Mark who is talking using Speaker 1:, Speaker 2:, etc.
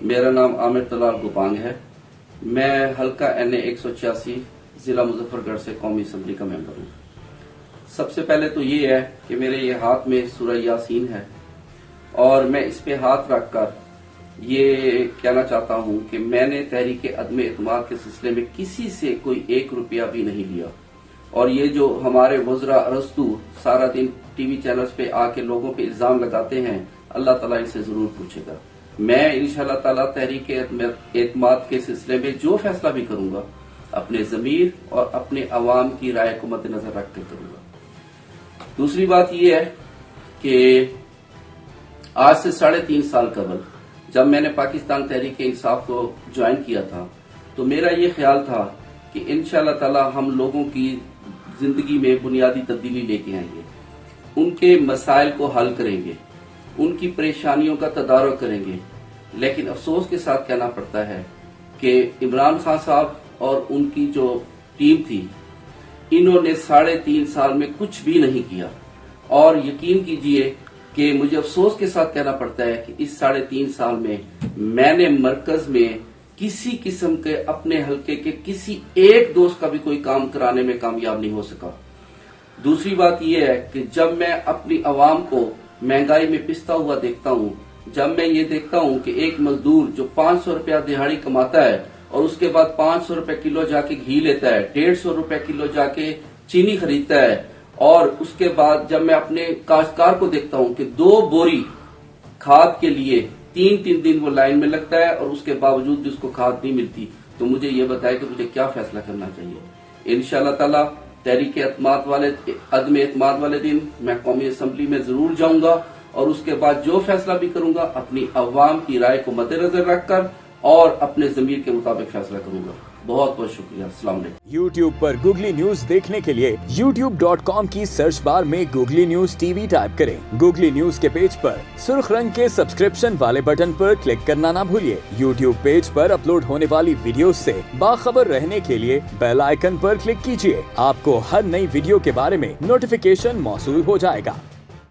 Speaker 1: मेरा नाम आमिर तलाल गुपांग है। मैं हल्का NA 186 जिला मुजफ्फरगढ़ से कौमी असम्बली का मेंबर हूँ। सबसे पहले तो ये है कि मेरे ये हाथ में सूरह यासीन है और मैं इस पे हाथ रखकर ये कहना चाहता हूँ कि मैंने तहरीक अदम एतमाद के सिलसिले में किसी से कोई 1 रुपया भी नहीं लिया। और ये जो हमारे वज़रा अरस्तु सारा दिन टीवी चैनल्स पे आके लोगों पे इल्जाम लगाते हैं, अल्लाह ताला इनसे जरूर पूछेगा। मैं इंशाअल्लाह ताला तहरीक एतमाद के सिलसिले में जो फैसला भी करूंगा अपने ज़मीर और अपने अवाम की राय को मद्देनजर रख कर करूंगा। दूसरी बात यह है कि आज से 3.5 साल कबल जब मैंने पाकिस्तान तहरीक इंसाफ को ज्वाइन किया था तो मेरा ये ख्याल था कि इंशाअल्लाह ताला हम लोगों की जिंदगी में बुनियादी तब्दीली लेके आएंगे, उनके मसाइल को हल करेंगे, उनकी परेशानियों का तदारुक करेंगे। लेकिन अफसोस के साथ कहना पड़ता है कि इमरान खान साहब और उनकी जो टीम थी, इन्होंने 3.5 साल में कुछ भी नहीं किया। और यकीन कीजिए कि मुझे अफसोस के साथ कहना पड़ता है कि इस 3.5 साल में मैंने मरकज में किसी किस्म के अपने हलके के किसी एक दोस्त का भी कोई काम कराने में कामयाब नहीं हो सका। दूसरी बात यह है कि जब मैं अपनी आवाम को महंगाई में पिसता हुआ देखता हूँ, जब मैं ये देखता हूँ कि एक मजदूर जो 500 रुपया दिहाड़ी कमाता है और उसके बाद 500 रुपए किलो जाके घी लेता है, 150 रुपए किलो जाके चीनी खरीदता है, और उसके बाद जब मैं अपने काश्तकार को देखता हूँ कि 2 बोरी खाद के लिए 3 दिन वो लाइन में लगता है और उसके बावजूद भी उसको खाद नहीं मिलती, तो मुझे ये बताए कि मुझे क्या फैसला करना चाहिए। इंशाअल्लाह ताला तहरीक अदम एतमाद वाले दिन मैं कौमी असम्बली में जरूर जाऊंगा और उसके बाद जो फैसला भी करूंगा अपनी अवाम की राय को मद्देनजर रखकर और अपने ज़मीर के मुताबिक फैसला करूंगा। बहुत बहुत शुक्रिया। अस्सलाम वालेकुम।
Speaker 2: YouTube पर गूगली न्यूज देखने के लिए youtube.com की सर्च बार में गूगली न्यूज TV टाइप करें। गूगली न्यूज के पेज पर सुर्ख रंग के सब्सक्रिप्शन वाले बटन पर क्लिक करना ना भूलिए। YouTube पेज पर अपलोड होने वाली वीडियोस से बाखबर रहने के लिए बेल आइकन पर क्लिक कीजिए। आपको हर नई वीडियो के बारे में नोटिफिकेशन मौसूल हो जाएगा।